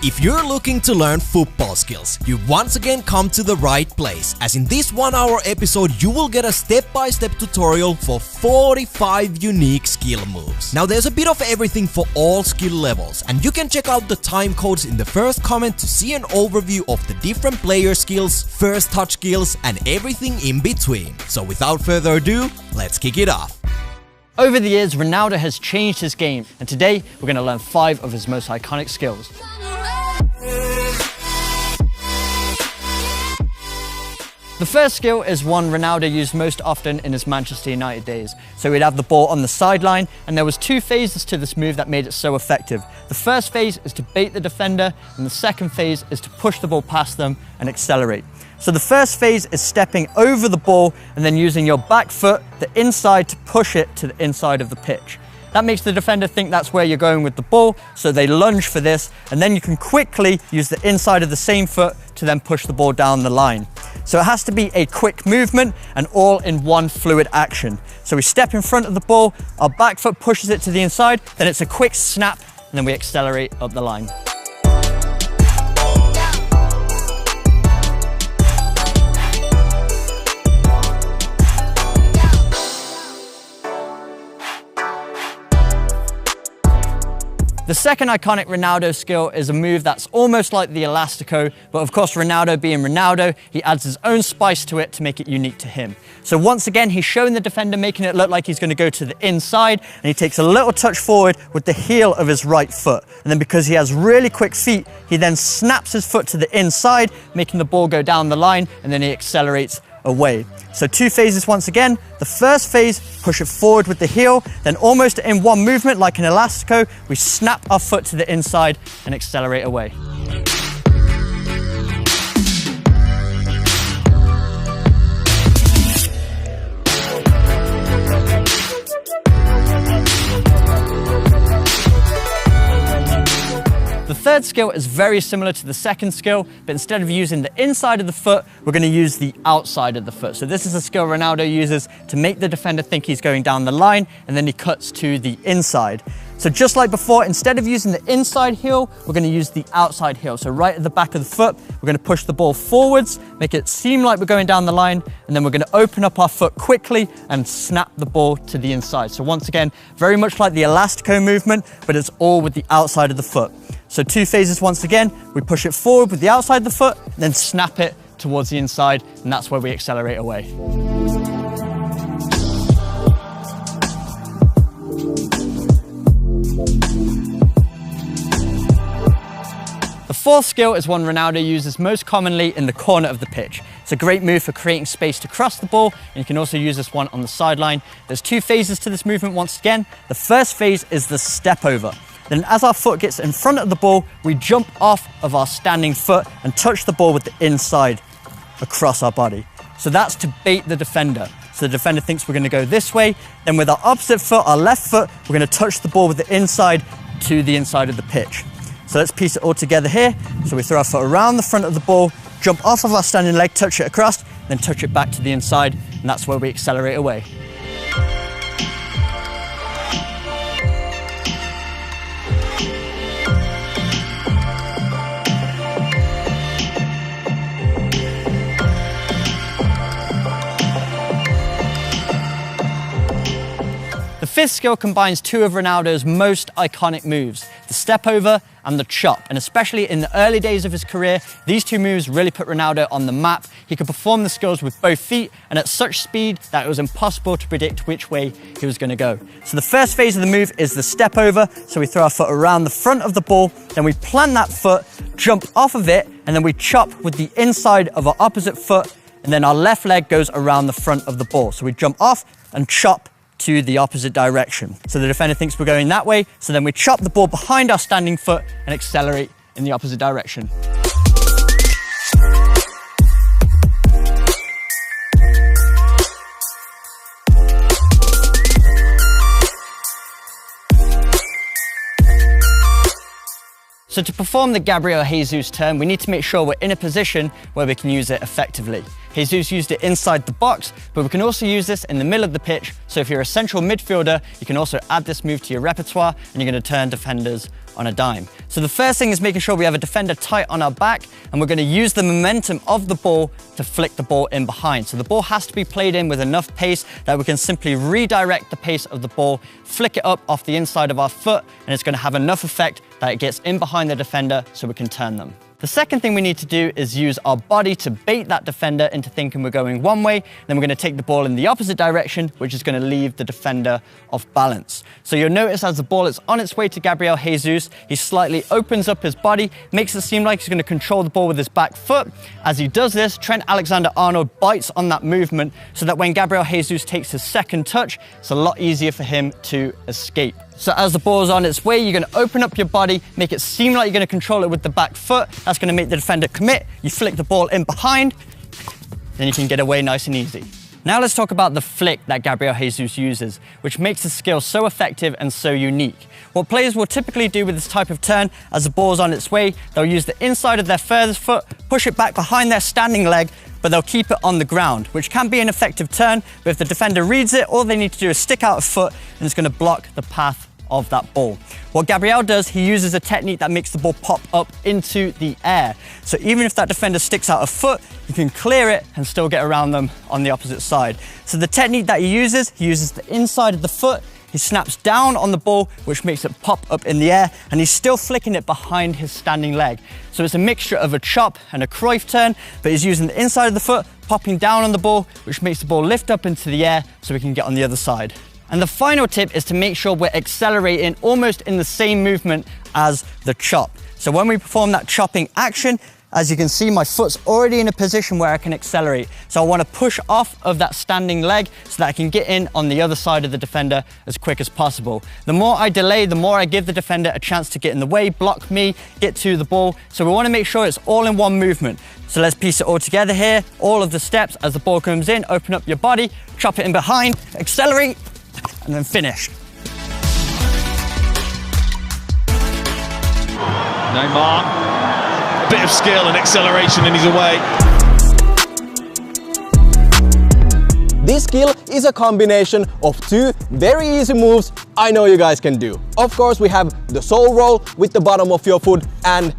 If you're looking to learn football skills, you've once again come to the right place, as in this 1-hour episode you will get a step-by-step tutorial for 45 unique skill moves. Now there's a bit of everything for all skill levels, and you can check out the time codes in the first comment to see an overview of the different player skills, first touch skills, and everything in between. So without further ado, let's kick it off. Over the years, Ronaldo has changed his game, and today we're going to learn 5 of his most iconic skills. The first skill is one Ronaldo used most often in his Manchester United days. So he'd have the ball on the sideline, and there was 2 phases to this move that made it so effective. The first phase is to bait the defender, and the second phase is to push the ball past them and accelerate. So the first phase is stepping over the ball and then using your back foot, the inside, to push it to the inside of the pitch. That makes the defender think that's where you're going with the ball, so they lunge for this, and then you can quickly use the inside of the same foot to then push the ball down the line. So it has to be a quick movement and all in one fluid action. So we step in front of the ball, our back foot pushes it to the inside, then it's a quick snap, and then we accelerate up the line. The second iconic Ronaldo skill is a move that's almost like the elastico, but of course Ronaldo being Ronaldo, he adds his own spice to it to make it unique to him. So once again, he's showing the defender, making it look like he's going to go to the inside, and he takes a little touch forward with the heel of his right foot. And then because he has really quick feet, he then snaps his foot to the inside, making the ball go down the line, and then he accelerates away. So 2 phases once again. The first phase, push it forward with the heel, then almost in one movement like an elastico, we snap our foot to the inside and accelerate away. The third skill is very similar to the second skill, but instead of using the inside of the foot, we're going to use the outside of the foot. So this is a skill Ronaldo uses to make the defender think he's going down the line, and then he cuts to the inside. So just like before, instead of using the inside heel, we're going to use the outside heel. So right at the back of the foot, we're going to push the ball forwards, make it seem like we're going down the line, and then we're going to open up our foot quickly and snap the ball to the inside. So once again, very much like the elastico movement, but it's all with the outside of the foot. So 2 phases once again, we push it forward with the outside of the foot, then snap it towards the inside, and that's where we accelerate away. The fourth skill is one Ronaldo uses most commonly in the corner of the pitch. It's a great move for creating space to cross the ball, and you can also use this one on the sideline. There's 2 phases to this movement once again. The first phase is the step over. Then as our foot gets in front of the ball, we jump off of our standing foot and touch the ball with the inside across our body. So that's to bait the defender. So the defender thinks we're going to go this way. Then with our opposite foot, our left foot, we're going to touch the ball with the inside to the inside of the pitch. So let's piece it all together here. So we throw our foot around the front of the ball, jump off of our standing leg, touch it across, then touch it back to the inside, and that's where we accelerate away. The fifth skill combines 2 of Ronaldo's most iconic moves, the step over and the chop. And especially in the early days of his career, these 2 moves really put Ronaldo on the map. He could perform the skills with both feet and at such speed that it was impossible to predict which way he was going to go. So the first phase of the move is the step over. So we throw our foot around the front of the ball, then we plant that foot, jump off of it, and then we chop with the inside of our opposite foot, and then our left leg goes around the front of the ball. So we jump off and chop to the opposite direction. So the defender thinks we're going that way, so then we chop the ball behind our standing foot and accelerate in the opposite direction. So to perform the Gabriel Jesus turn, we need to make sure we're in a position where we can use it effectively. Jesus used it inside the box, but we can also use this in the middle of the pitch. So if you're a central midfielder, you can also add this move to your repertoire and you're going to turn defenders on a dime. So the first thing is making sure we have a defender tight on our back, and we're going to use the momentum of the ball to flick the ball in behind. So the ball has to be played in with enough pace that we can simply redirect the pace of the ball, flick it up off the inside of our foot, and it's going to have enough effect that it gets in behind the defender so we can turn them. The second thing we need to do is use our body to bait that defender into thinking we're going one way, then we're going to take the ball in the opposite direction, which is going to leave the defender off balance. So you'll notice as the ball is on its way to Gabriel Jesus, he slightly opens up his body, makes it seem like he's going to control the ball with his back foot. As he does this, Trent Alexander-Arnold bites on that movement so that when Gabriel Jesus takes his second touch, it's a lot easier for him to escape. So as the ball is on its way, you're going to open up your body, make it seem like you're going to control it with the back foot. That's going to make the defender commit. You flick the ball in behind, then you can get away nice and easy. Now let's talk about the flick that Gabriel Jesus uses, which makes the skill so effective and so unique. What players will typically do with this type of turn, as the ball is on its way, they'll use the inside of their furthest foot, push it back behind their standing leg, but they'll keep it on the ground, which can be an effective turn, but if the defender reads it, all they need to do is stick out a foot and it's going to block the path of that ball. What Gabriel does, he uses a technique that makes the ball pop up into the air. So even if that defender sticks out a foot, you can clear it and still get around them on the opposite side. So the technique that he uses the inside of the foot, he snaps down on the ball, which makes it pop up in the air, and he's still flicking it behind his standing leg. So it's a mixture of a chop and a Cruyff turn, but he's using the inside of the foot, popping down on the ball, which makes the ball lift up into the air so we can get on the other side. And the final tip is to make sure we're accelerating almost in the same movement as the chop. So when we perform that chopping action, as you can see, my foot's already in a position where I can accelerate. So I want to push off of that standing leg so that I can get in on the other side of the defender as quick as possible. The more I delay, the more I give the defender a chance to get in the way, block me, get to the ball. So we want to make sure it's all in one movement. So let's piece it all together here. All of the steps as the ball comes in, open up your body, chop it in behind, accelerate, and then finish. Neymar, a bit of skill and acceleration and he's away. This skill is a combination of two very easy moves I know you guys can do. Of course, we have the soul roll with the bottom of your foot and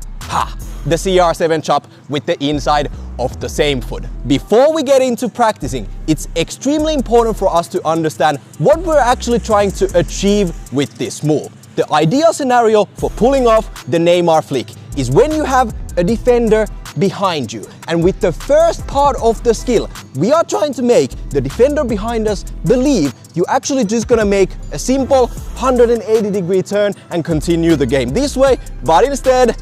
the CR7 chop with the inside of the same foot. Before we get into practicing, it's extremely important for us to understand what we're actually trying to achieve with this move. The ideal scenario for pulling off the Neymar flick is when you have a defender behind you. And with the first part of the skill, we are trying to make the defender behind us believe you're actually just gonna make a simple 180-degree turn and continue the game this way, but instead,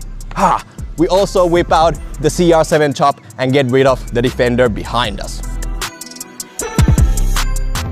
we also whip out the CR7 chop and get rid of the defender behind us.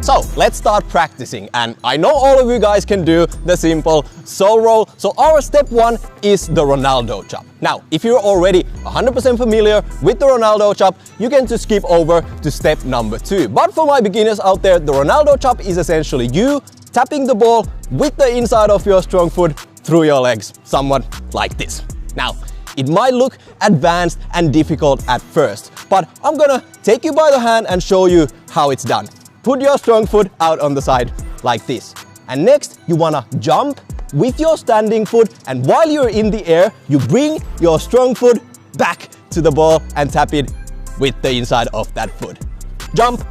So let's start practicing, and I know all of you guys can do the simple soul roll. So our step one is the Ronaldo chop. Now, if you're already 100% familiar with the Ronaldo chop, you can just skip over to step number two. But for my beginners out there, the Ronaldo chop is essentially you tapping the ball with the inside of your strong foot through your legs, somewhat like this. Now, it might look advanced and difficult at first, but I'm gonna take you by the hand and show you how it's done. Put your strong foot out on the side like this. And next, you wanna jump with your standing foot, and while you're in the air, you bring your strong foot back to the ball and tap it with the inside of that foot. Jump,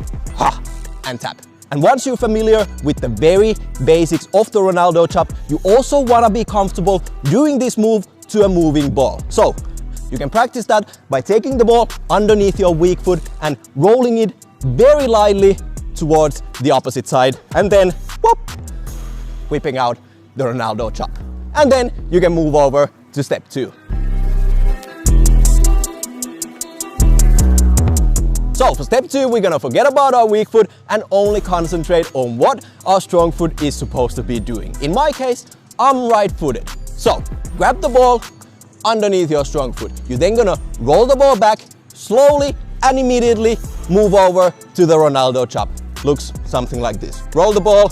and tap. And once you're familiar with the very basics of the Ronaldo chop, you also wanna be comfortable doing this move to a moving ball. So you can practice that by taking the ball underneath your weak foot and rolling it very lightly towards the opposite side, and then whoop, whipping out the Ronaldo chop. And then you can move over to step two. So for step two, we're gonna forget about our weak foot and only concentrate on what our strong foot is supposed to be doing. In my case, I'm right-footed. So grab the ball underneath your strong foot. You're then gonna roll the ball back slowly and immediately move over to the Ronaldo chop. Looks something like this. Roll the ball,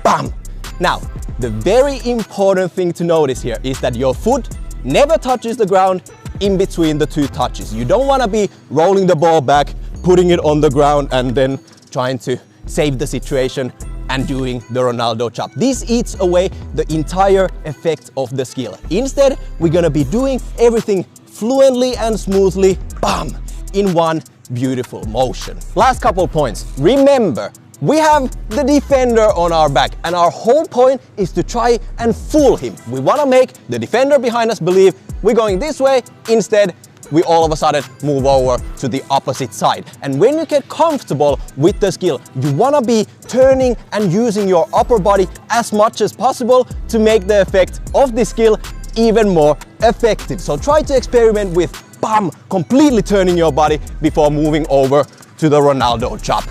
bam! Now, the very important thing to notice here is that your foot never touches the ground in between the two touches. You don't wanna be rolling the ball back, putting it on the ground and then trying to save the situation and doing the Ronaldo chop. This eats away the entire effect of the skill. Instead, we're gonna be doing everything fluently and smoothly, bam, in one beautiful motion. Last couple points. Remember, we have the defender on our back and our whole point is to try and fool him. We wanna make the defender behind us believe we're going this way. Instead, we all of a sudden move over to the opposite side. And when you get comfortable with the skill, you wanna be turning and using your upper body as much as possible to make the effect of the skill even more effective. So try to experiment with bam, completely turning your body before moving over to the Ronaldo chop.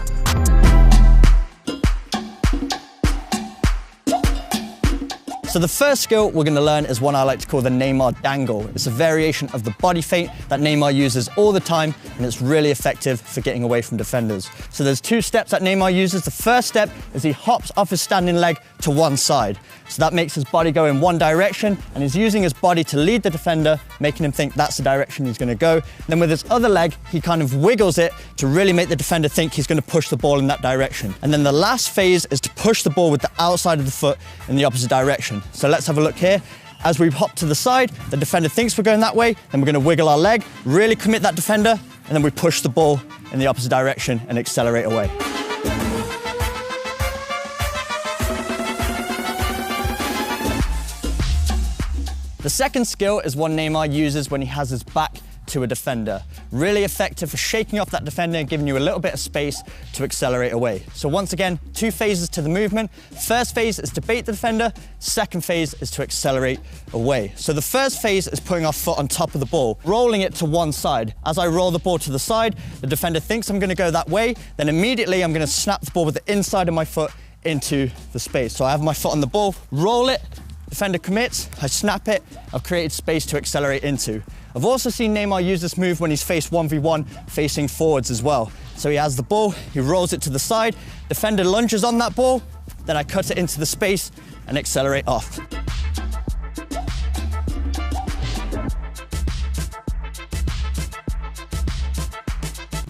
So the first skill we're going to learn is one I like to call the Neymar dangle. It's a variation of the body feint that Neymar uses all the time, and it's really effective for getting away from defenders. So there's two steps that Neymar uses. The first step is he hops off his standing leg to one side. So that makes his body go in one direction, and he's using his body to lead the defender, making him think that's the direction he's going to go. Then with his other leg, he kind of wiggles it to really make the defender think he's going to push the ball in that direction. And then the last phase is to push the ball with the outside of the foot in the opposite direction. So let's have a look here. As we hop to the side, the defender thinks we're going that way, then we're going to wiggle our leg, really commit that defender, and then we push the ball in the opposite direction and accelerate away. The second skill is one Neymar uses when he has his back to a defender. Really effective for shaking off that defender and giving you a little bit of space to accelerate away. So once again, two phases to the movement. First phase is to bait the defender. Second phase is to accelerate away. So the first phase is putting our foot on top of the ball, rolling it to one side. As I roll the ball to the side, the defender thinks I'm going to go that way. Then immediately I'm going to snap the ball with the inside of my foot into the space. So I have my foot on the ball, roll it, defender commits, I snap it, I've created space to accelerate into. I've also seen Neymar use this move when he's faced 1v1 facing forwards as well. So he has the ball, he rolls it to the side, defender lunges on that ball, then I cut it into the space and accelerate off.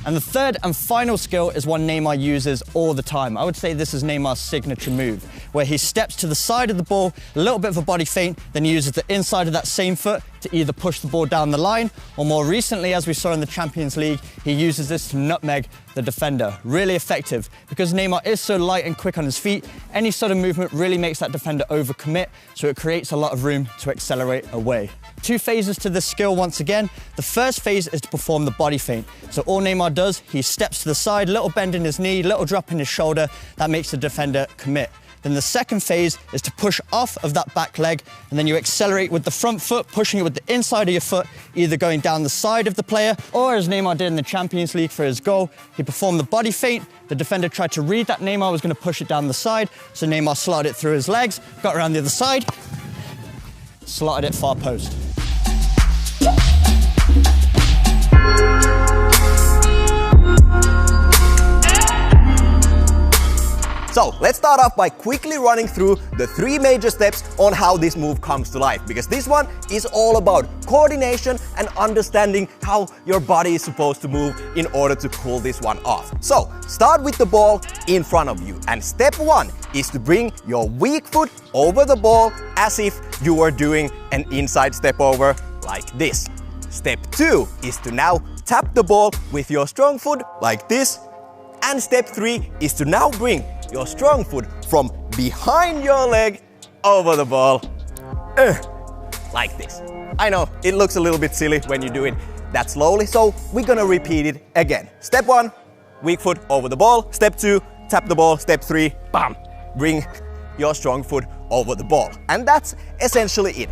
And the third and final skill is one Neymar uses all the time. I would say this is Neymar's signature move, where he steps to the side of the ball, a little bit of a body feint, then he uses the inside of that same foot to either push the ball down the line, or more recently, as we saw in the Champions League, he uses this to nutmeg the defender. Really effective. Because Neymar is so light and quick on his feet, any sort of movement really makes that defender overcommit, so it creates a lot of room to accelerate away. Two phases to this skill once again. The first phase is to perform the body feint. So all Neymar does, he steps to the side, little bend in his knee, little drop in his shoulder, that makes the defender commit. Then the second phase is to push off of that back leg, and then you accelerate with the front foot, pushing it with the inside of your foot, either going down the side of the player, or as Neymar did in the Champions League for his goal, he performed the body feint. The defender tried to read that Neymar was going to push it down the side, so Neymar slotted it through his legs, got around the other side, slotted it far post. So let's start off by quickly running through the three major steps on how this move comes to life, because this one is all about coordination and understanding how your body is supposed to move in order to pull this one off. So start with the ball in front of you, and step one is to bring your weak foot over the ball as if you were doing an inside step over like this. Step two is to now tap the ball with your strong foot like this, and step three is to now bring your strong foot from behind your leg over the ball, like this. I know, it looks a little bit silly when you do it that slowly, so we're gonna repeat it again. Step one, weak foot over the ball. Step two, tap the ball. Step three, bam, bring your strong foot over the ball. And that's essentially it.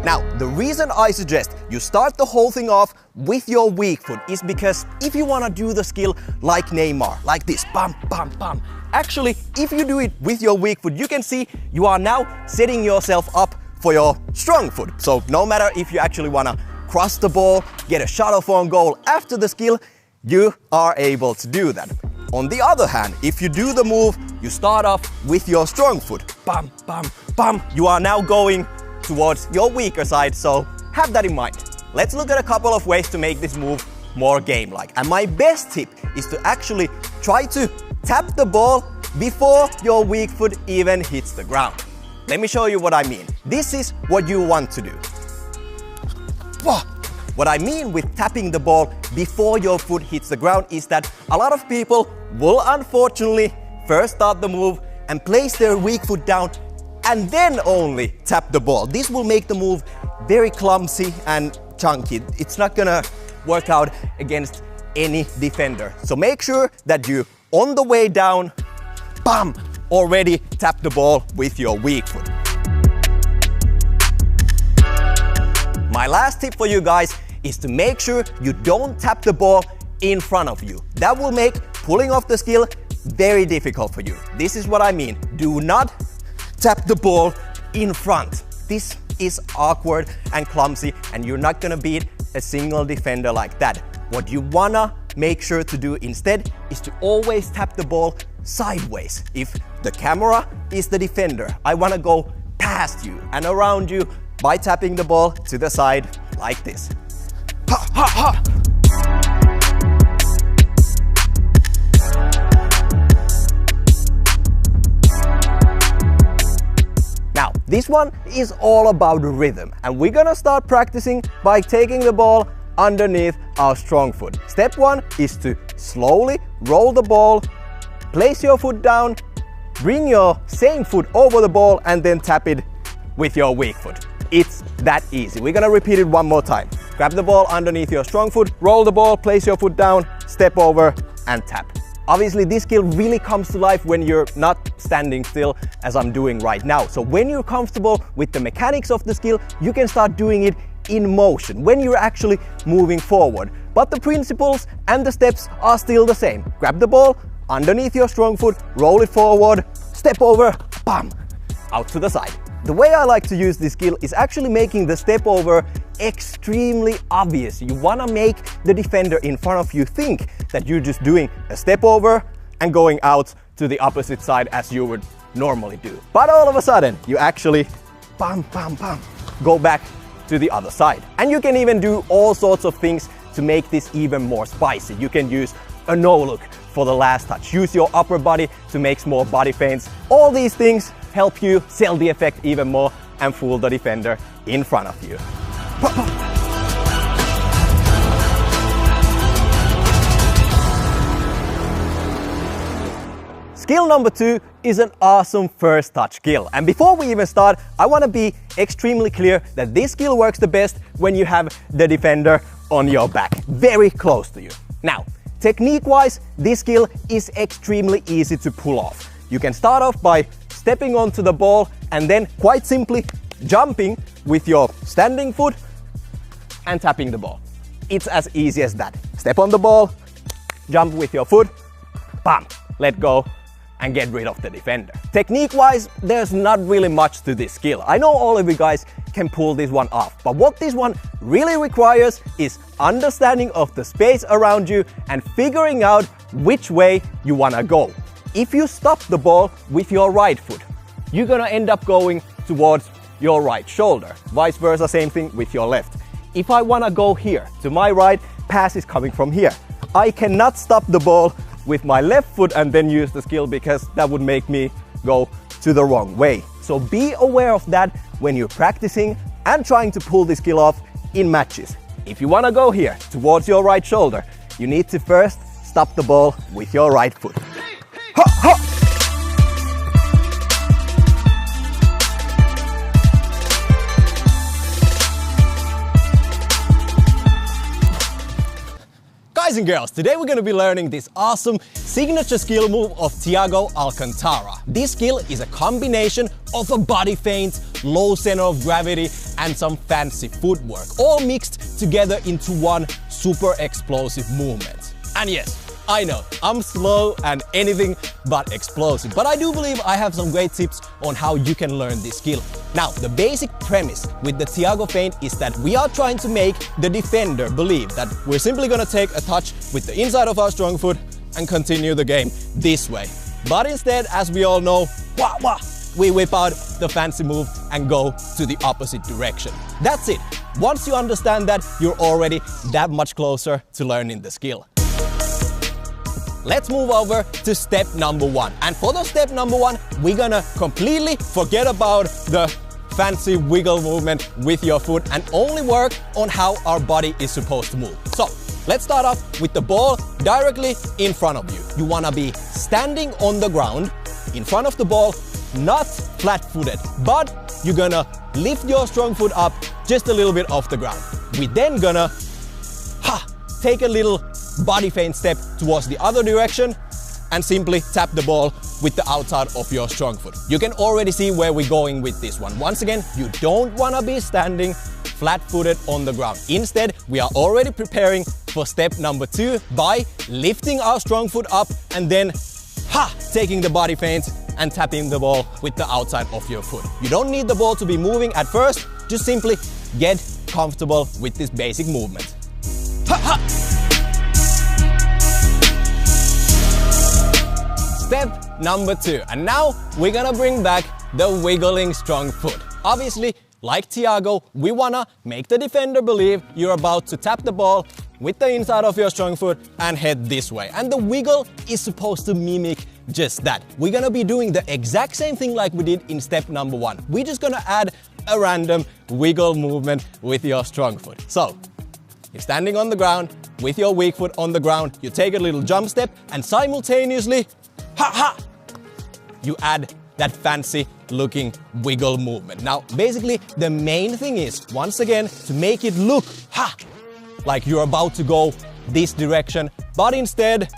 Now, the reason I suggest you start the whole thing off with your weak foot is because if you want to do the skill like Neymar, like this, bam, bam, bam, actually, if you do it with your weak foot, you can see you are now setting yourself up for your strong foot. So no matter if you actually want to cross the ball, get a shot off on goal after the skill, you are able to do that. On the other hand, if you do the move, you start off with your strong foot, bam, bam, bam, you are now going towards your weaker side, so have that in mind. let's look at a couple of ways to make this move more game-like. And my best tip is to actually try to tap the ball before your weak foot even hits the ground. Let me show you what I mean. This is what you want to do. What I mean with tapping the ball before your foot hits the ground is that a lot of people will unfortunately first start the move and place their weak foot down and then only tap the ball. This will make the move very clumsy and chunky. It's not gonna work out against any defender. So make sure that you, on the way down, bam, already tap the ball with your weak foot. My last tip for you guys is to make sure you don't tap the ball in front of you. That will make pulling off the skill very difficult for you. This is what I mean. Do not tap the ball in front. This is awkward and clumsy, and you're not gonna beat a single defender like that. What you wanna make sure to do instead is to always tap the ball sideways. If the camera is the defender, I wanna go past you and around you by tapping the ball to the side like this. Ha, ha, ha. Now, this one is all about rhythm, and we're gonna start practicing by taking the ball underneath our strong foot. Step one is to slowly roll the ball, place your foot down, bring your same foot over the ball, and then tap it with your weak foot. It's that easy. We're gonna repeat it one more time. Grab the ball underneath your strong foot, roll the ball, place your foot down, step over, and tap. Obviously, this skill really comes to life when you're not standing still, as I'm doing right now. So when you're comfortable with the mechanics of the skill, you can start doing it in motion, when you're actually moving forward. But the principles and the steps are still the same. Grab the ball underneath your strong foot, roll it forward, step over, bam, out to the side. The way I like to use this skill is actually making the step over extremely obvious. You wanna make the defender in front of you think that you're just doing a step over and going out to the opposite side as you would normally do. But all of a sudden, you actually bam, bam, bam, go back to the other side. And you can even do all sorts of things to make this even more spicy. You can use a no-look for the last touch. Use your upper body to make small body feints. All these things help you sell the effect even more and fool the defender in front of you. Skill number 2 is an awesome first touch skill. And before we even start, I want to be extremely clear that this skill works the best when you have the defender on your back, very close to you. Now, technique-wise, this skill is extremely easy to pull off. You can start off by stepping onto the ball and then quite simply jumping with your standing foot and tapping the ball. It's as easy as that. Step on the ball, jump with your foot, bam, let go, and get rid of the defender. Technique-wise, there's not really much to this skill. I know all of you guys can pull this one off, but what this one really requires is understanding of the space around you and figuring out which way you wanna go. If you stop the ball with your right foot, you're gonna end up going towards your right shoulder. Vice versa, same thing with your left. If I wanna go here, to my right, pass is coming from here. I cannot stop the ball with my left foot and then use the skill, because that would make me go to the wrong way. So be aware of that when you're practicing and trying to pull this skill off in matches. If you wanna go here, towards your right shoulder, you need to first stop the ball with your right foot. Ha, ha. Guys and girls, today we're going to be learning this awesome signature skill move of Thiago Alcantara. This skill is a combination of a body feint, low center of gravity, and some fancy footwork, all mixed together into one super explosive movement. And yes, I know, I'm slow and anything but explosive, but I do believe I have some great tips on how you can learn this skill. Now, the basic premise with the Thiago feint is that we are trying to make the defender believe that we're simply gonna take a touch with the inside of our strong foot and continue the game this way. But instead, as we all know, we whip out the fancy move and go to the opposite direction. That's it. Once you understand that, you're already that much closer to learning the skill. Let's move over to step number 1. And for the step number 1, we're gonna completely forget about the fancy wiggle movement with your foot and only work on how our body is supposed to move. So let's start off with the ball directly in front of you. You wanna be standing on the ground in front of the ball, not flat-footed, but you're gonna lift your strong foot up just a little bit off the ground. We're then gonna take a little body feint step towards the other direction and simply tap the ball with the outside of your strong foot. You can already see where we're going with this one. Once again, you don't want to be standing flat-footed on the ground. Instead, we are already preparing for step number 2 by lifting our strong foot up and then taking the body feint and tapping the ball with the outside of your foot. You don't need the ball to be moving at first, just simply get comfortable with this basic movement. Step number 2, and now we're gonna bring back the wiggling strong foot. Obviously, like Thiago, we wanna make the defender believe you're about to tap the ball with the inside of your strong foot and head this way. And the wiggle is supposed to mimic just that. We're gonna be doing the exact same thing like we did in step number 1. We're just gonna add a random wiggle movement with your strong foot. So, you're standing on the ground with your weak foot on the ground, you take a little jump step and simultaneously you add that fancy looking wiggle movement. Now, basically, the main thing is, once again, to make it look like you're about to go this direction, but instead,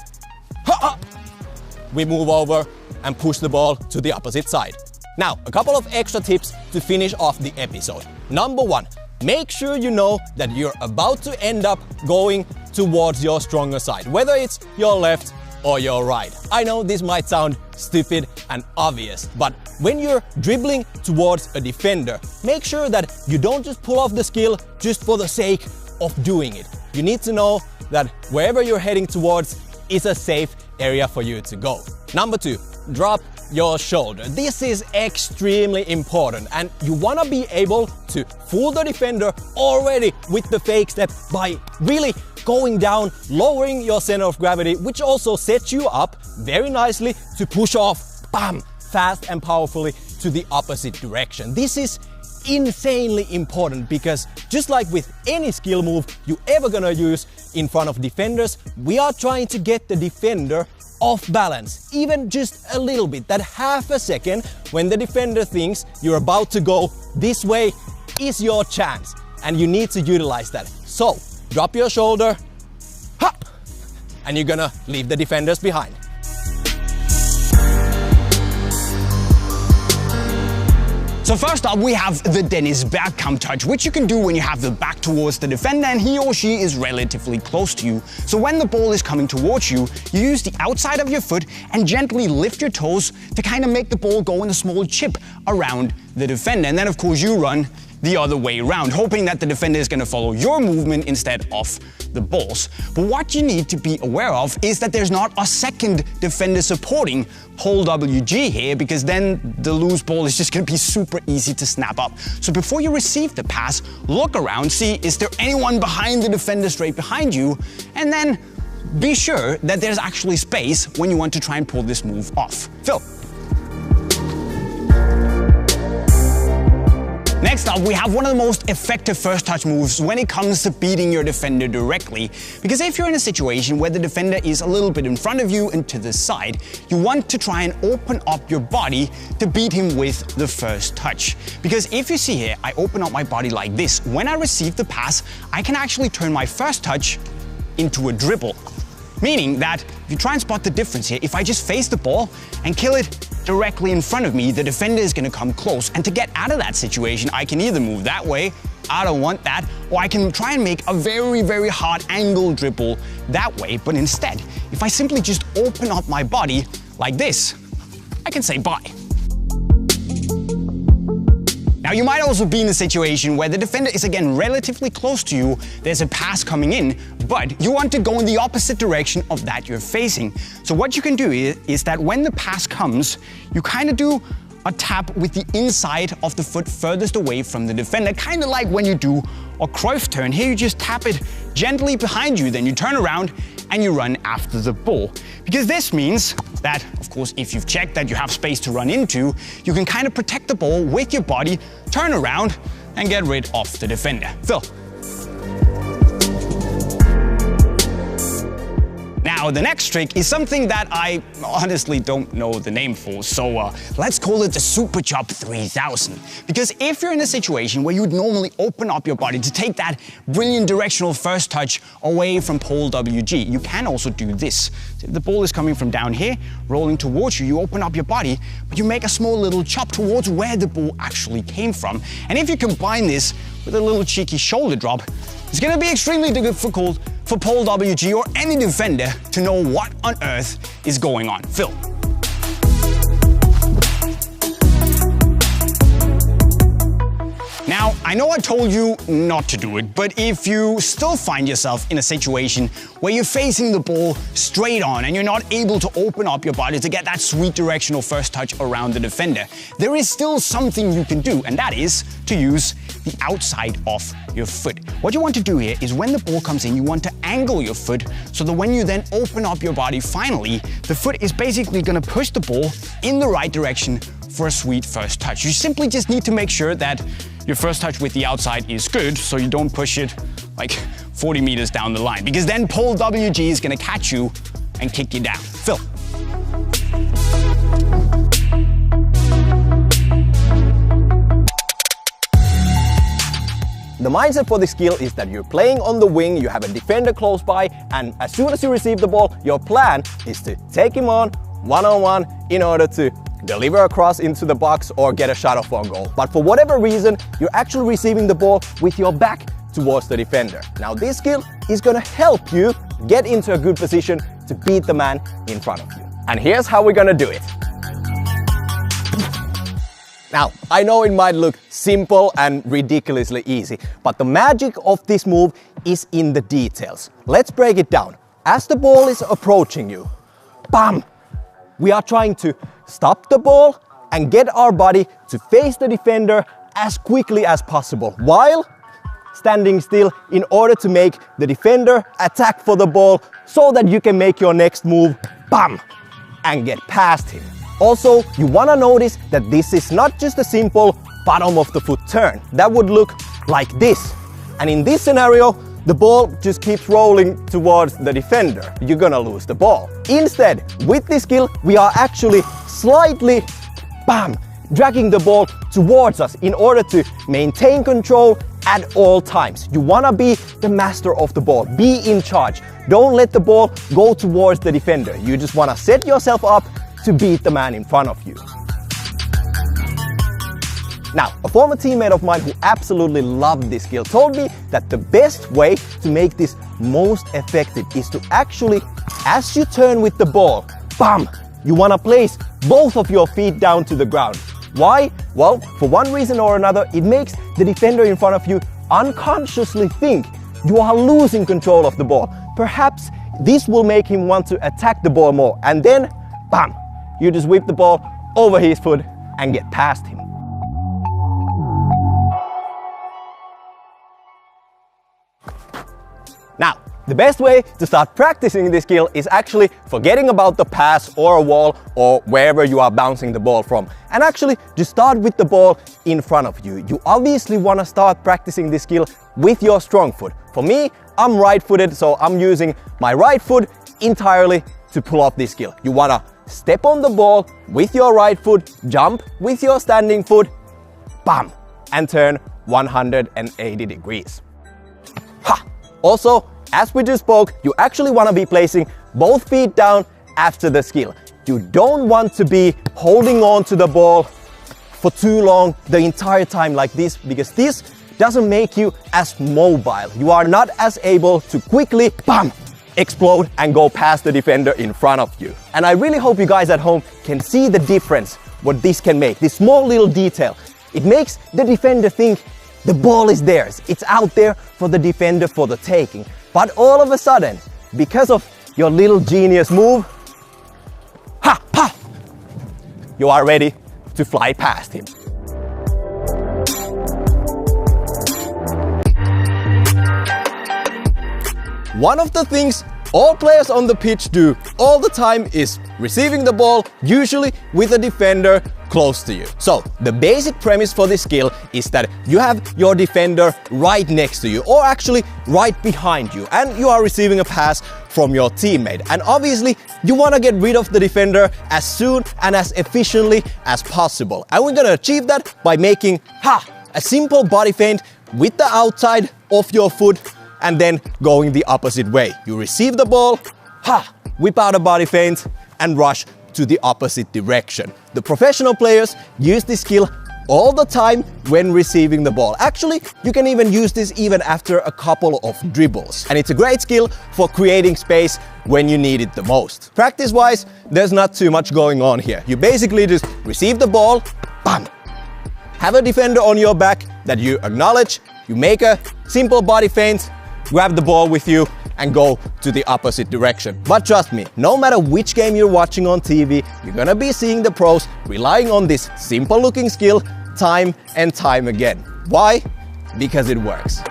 we move over and push the ball to the opposite side. Now, a couple of extra tips to finish off the episode. Number 1, make sure you know that you're about to end up going towards your stronger side, whether it's your left or your right. I know this might sound stupid and obvious, but when you're dribbling towards a defender, make sure that you don't just pull off the skill just for the sake of doing it. You need to know that wherever you're heading towards is a safe area for you to go. Number 2, drop your shoulder. This is extremely important, and you want to be able to fool the defender already with the fake step by really going down, lowering your center of gravity, which also sets you up very nicely to push off, fast and powerfully to the opposite direction. This is insanely important because just like with any skill move you ever gonna use in front of defenders, we are trying to get the defender off balance, even just a little bit. That half a second when the defender thinks you're about to go this way is your chance, and you need to utilize that. So, drop your shoulder, and you're gonna leave the defenders behind. So first up, we have the Dennis Bergkamp touch, which you can do when you have the back towards the defender and he or she is relatively close to you. So when the ball is coming towards you, you use the outside of your foot and gently lift your toes to kind of make the ball go in a small chip around the defender. And then of course you run the other way around, hoping that the defender is going to follow your movement instead of the ball's. But what you need to be aware of is that there's not a second defender supporting whole WG here, because then the loose ball is just going to be super easy to snap up. So before you receive the pass, look around, see is there anyone behind the defender straight behind you, and then be sure that there's actually space when you want to try and pull this move off. Phil. Next up, we have one of the most effective first touch moves when it comes to beating your defender directly. Because if you're in a situation where the defender is a little bit in front of you and to the side, you want to try and open up your body to beat him with the first touch. Because if you see here, I open up my body like this. When I receive the pass, I can actually turn my first touch into a dribble. Meaning that if you try and spot the difference here, if I just face the ball and kill it directly in front of me, the defender is going to come close. And to get out of that situation, I can either move that way, I don't want that, or I can try and make a very, very hard angle dribble that way. But instead, if I simply just open up my body like this, I can say bye. Now you might also be in a situation where the defender is again relatively close to you, there's a pass coming in, but you want to go in the opposite direction of that you're facing. So what you can do is that when the pass comes, you kind of do a tap with the inside of the foot furthest away from the defender, kind of like when you do a Cruyff turn. Here you just tap it gently behind you, then you turn around and you run after the ball. Because this means that, of course, if you've checked that you have space to run into, you can kind of protect the ball with your body, turn around and get rid of the defender. Phil. Now, the next trick is something that I honestly don't know the name for, so let's call it the Super Chop 3000. Because if you're in a situation where you would normally open up your body to take that brilliant directional first touch away from pole WG, you can also do this. So if the ball is coming from down here, rolling towards you, you open up your body, but you make a small little chop towards where the ball actually came from. And if you combine this with a little cheeky shoulder drop, it's going to be extremely difficult for pole WG or any defender to know what on earth is going on. Phil. Now, I know I told you not to do it, but if you still find yourself in a situation where you're facing the ball straight on and you're not able to open up your body to get that sweet directional first touch around the defender, there is still something you can do, and that is to use the outside of your foot. What you want to do here is when the ball comes in, you want to angle your foot so that when you then open up your body finally, the foot is basically going to push the ball in the right direction for a sweet first touch. You simply just need to make sure that your first touch with the outside is good, so you don't push it like 40 meters down the line, because then pole WG is going to catch you and kick you down. Phil. The mindset for this skill is that you're playing on the wing, you have a defender close by, and as soon as you receive the ball, your plan is to take him on one-on-one in order to deliver a cross into the box or get a shot off on goal. But for whatever reason, you're actually receiving the ball with your back towards the defender. Now this skill is gonna help you get into a good position to beat the man in front of you. And here's how we're gonna do it. Now, I know it might look simple and ridiculously easy, but the magic of this move is in the details. Let's break it down. As the ball is approaching you, bam! We are trying to stop the ball and get our body to face the defender as quickly as possible while standing still in order to make the defender attack for the ball so that you can make your next move, bam, and get past him. Also, you want to notice that this is not just a simple bottom of the foot turn. That would look like this. And in this scenario, the ball just keeps rolling towards the defender. You're gonna lose the ball. Instead, with this skill, we are actually slightly, bam, dragging the ball towards us in order to maintain control at all times. You wanna be the master of the ball, be in charge. Don't let the ball go towards the defender. You just wanna set yourself up to beat the man in front of you. Now, a former teammate of mine who absolutely loved this skill told me that the best way to make this most effective is to actually, as you turn with the ball, bam, you want to place both of your feet down to the ground. Why? Well, for one reason or another, it makes the defender in front of you unconsciously think you are losing control of the ball. Perhaps this will make him want to attack the ball more, and then, bam, you just whip the ball over his foot and get past him. Now, the best way to start practicing this skill is actually forgetting about the pass or a wall or wherever you are bouncing the ball from, and actually just start with the ball in front of you. You obviously want to start practicing this skill with your strong foot. For me, I'm right-footed, so I'm using my right foot entirely to pull off this skill. You want to step on the ball with your right foot, jump with your standing foot, bam, and turn 180 degrees. Ha! Also, as we just spoke, you actually want to be placing both feet down after the skill. You don't want to be holding on to the ball for too long the entire time like this, because this doesn't make you as mobile. You are not as able to quickly, bam, explode and go past the defender in front of you. And I really hope you guys at home can see the difference what this can make. This small little detail. It makes the defender think the ball is theirs. It's out there for the defender for the taking. But all of a sudden, because of your little genius move, ha, ha, you are ready to fly past him. One of the things all players on the pitch do all the time is receiving the ball, usually with a defender close to you. So the basic premise for this skill is that you have your defender right next to you, or actually right behind you, and you are receiving a pass from your teammate. And obviously you want to get rid of the defender as soon and as efficiently as possible. And we're going to achieve that by making a simple body feint with the outside of your foot and then going the opposite way. You receive the ball, whip out a body feint and rush to the opposite direction. The professional players use this skill all the time when receiving the ball. Actually, you can even use this even after a couple of dribbles. And it's a great skill for creating space when you need it the most. Practice-wise, there's not too much going on here. You basically just receive the ball, bam! Have a defender on your back that you acknowledge, you make a simple body feint, grab the ball with you and go to the opposite direction. But trust me, no matter which game you're watching on TV, you're gonna be seeing the pros relying on this simple looking skill time and time again. Why? Because it works.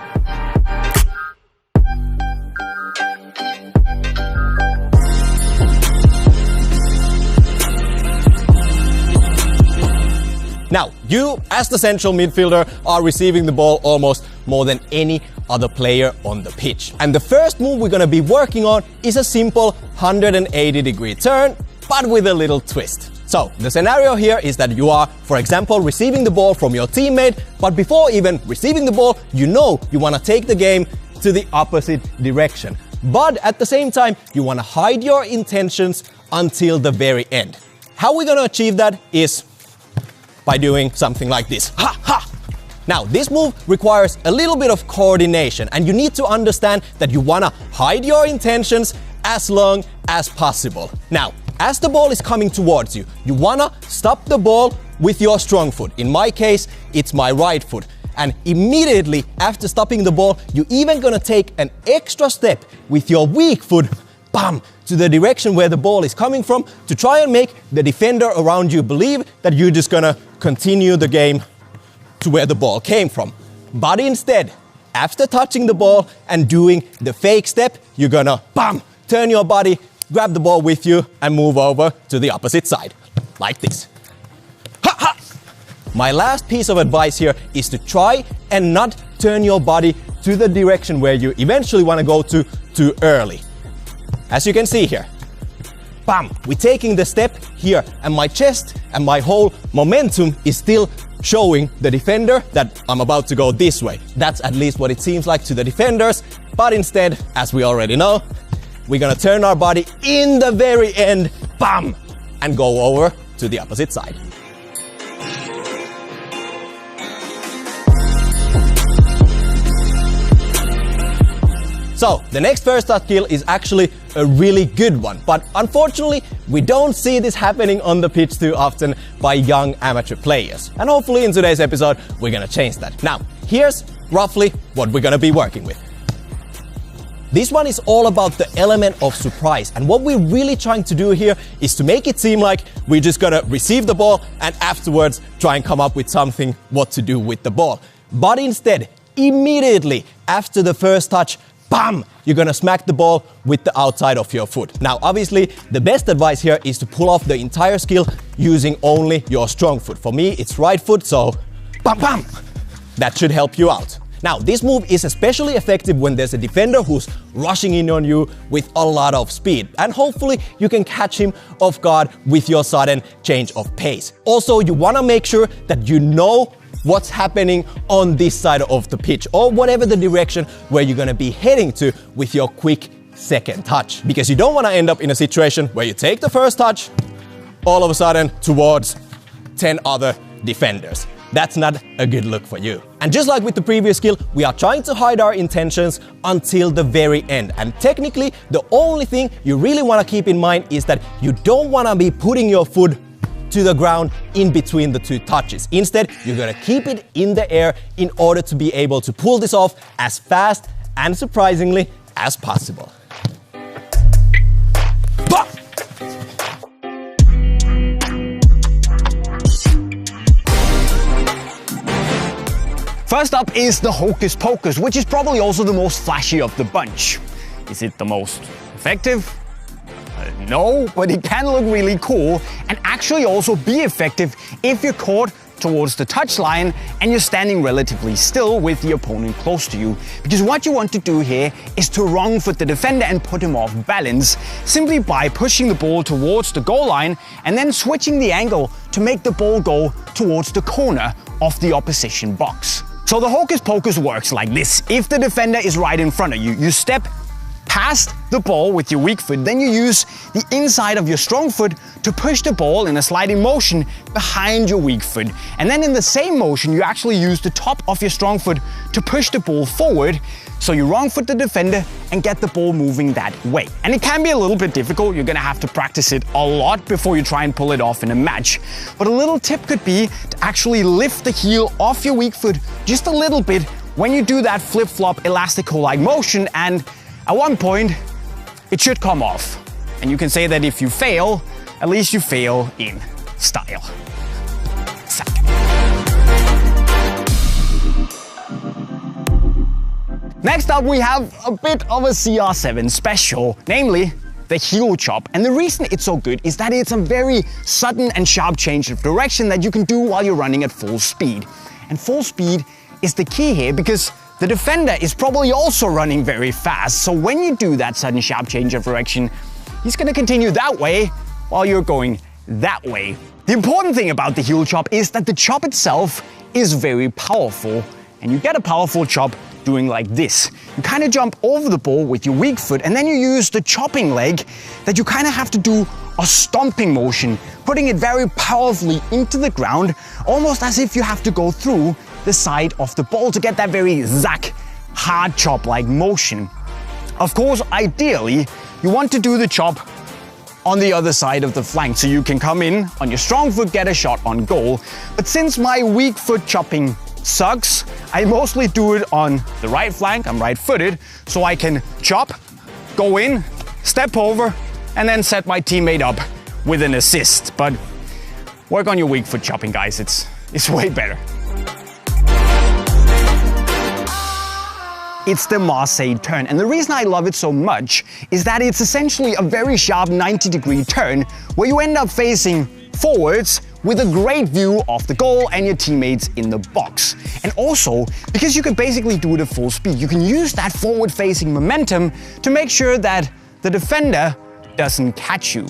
Now, you as the central midfielder are receiving the ball almost more than any other player on the pitch. And the first move we're gonna be working on is a simple 180-degree turn, but with a little twist. So, the scenario here is that you are, for example, receiving the ball from your teammate, but before even receiving the ball, you know you wanna take the game to the opposite direction. But at the same time, you wanna hide your intentions until the very end. How we're gonna achieve that is by doing something like this. Now, this move requires a little bit of coordination, and you need to understand that you wanna hide your intentions as long as possible. Now, as the ball is coming towards you, you wanna stop the ball with your strong foot. In my case, it's my right foot. And immediately after stopping the ball, you're even gonna take an extra step with your weak foot, bam, to the direction where the ball is coming from, to try and make the defender around you believe that you're just gonna continue the game to where the ball came from. But instead, after touching the ball and doing the fake step, you're gonna, bam, turn your body, grab the ball with you and move over to the opposite side, like this. My last piece of advice here is to try and not turn your body to the direction where you eventually wanna go to too early. As you can see here, bam, we're taking the step here and my chest and my whole momentum is still showing the defender that I'm about to go this way. That's at least what it seems like to the defenders, but instead, as we already know, we're gonna turn our body in the very end, bam, and go over to the opposite side. So, the next first touch skill is actually a really good one, but unfortunately, we don't see this happening on the pitch too often by young amateur players. And hopefully in today's episode, we're gonna change that. Now, here's roughly what we're gonna be working with. This one is all about the element of surprise, and what we're really trying to do here is to make it seem like we're just gonna receive the ball and afterwards try and come up with something what to do with the ball. But instead, immediately after the first touch, bam! You're gonna smack the ball with the outside of your foot. Now, obviously, the best advice here is to pull off the entire skill using only your strong foot. For me, it's right foot, so bam, bam! That should help you out. Now, this move is especially effective when there's a defender who's rushing in on you with a lot of speed. And hopefully, you can catch him off guard with your sudden change of pace. Also, you wanna make sure that you know what's happening on this side of the pitch, or whatever the direction where you're gonna be heading to with your quick second touch. Because you don't wanna end up in a situation where you take the first touch, all of a sudden towards 10 other defenders. That's not a good look for you. And just like with the previous skill, we are trying to hide our intentions until the very end. And technically, the only thing you really wanna keep in mind is that you don't wanna be putting your foot to the ground in between the two touches. Instead, you're gonna keep it in the air in order to be able to pull this off as fast and surprisingly as possible. First up is the hocus pocus, which is probably also the most flashy of the bunch. Is it the most effective? No, but it can look really cool and actually also be effective if you're caught towards the touchline and you're standing relatively still with the opponent close to you. Because what you want to do here is to wrong foot the defender and put him off balance simply by pushing the ball towards the goal line and then switching the angle to make the ball go towards the corner of the opposition box. So the hocus pocus works like this. If the defender is right in front of you, you step past the ball with your weak foot, then you use the inside of your strong foot to push the ball in a sliding motion behind your weak foot. And then in the same motion, you actually use the top of your strong foot to push the ball forward. So you wrong foot the defender and get the ball moving that way. And it can be a little bit difficult. You're gonna have to practice it a lot before you try and pull it off in a match. But a little tip could be to actually lift the heel off your weak foot just a little bit when you do that flip-flop elastico-like motion, and at one point, it should come off. And you can say that if you fail, at least you fail in style. Sack. Next up, we have a bit of a CR7 special, namely the heel chop. And the reason it's so good is that it's a very sudden and sharp change of direction that you can do while you're running at full speed. And full speed is the key here because the defender is probably also running very fast. So when you do that sudden sharp change of direction, he's going to continue that way while you're going that way. The important thing about the heel chop is that the chop itself is very powerful. And you get a powerful chop doing like this. You kind of jump over the ball with your weak foot and then you use the chopping leg that you kind of have to do a stomping motion, putting it very powerfully into the ground, almost as if you have to go through the side of the ball to get that very zack, hard chop-like motion. Of course, ideally, you want to do the chop on the other side of the flank so you can come in on your strong foot, get a shot on goal. But since my weak foot chopping sucks, I mostly do it on the right flank. I'm right-footed, so I can chop, go in, step over, and then set my teammate up with an assist. But work on your weak foot chopping, guys. It's way better. It's the Marseille turn, and the reason I love it so much is that it's essentially a very sharp 90-degree turn where you end up facing forwards with a great view of the goal and your teammates in the box. And also, because you can basically do it at full speed, you can use that forward-facing momentum to make sure that the defender doesn't catch you.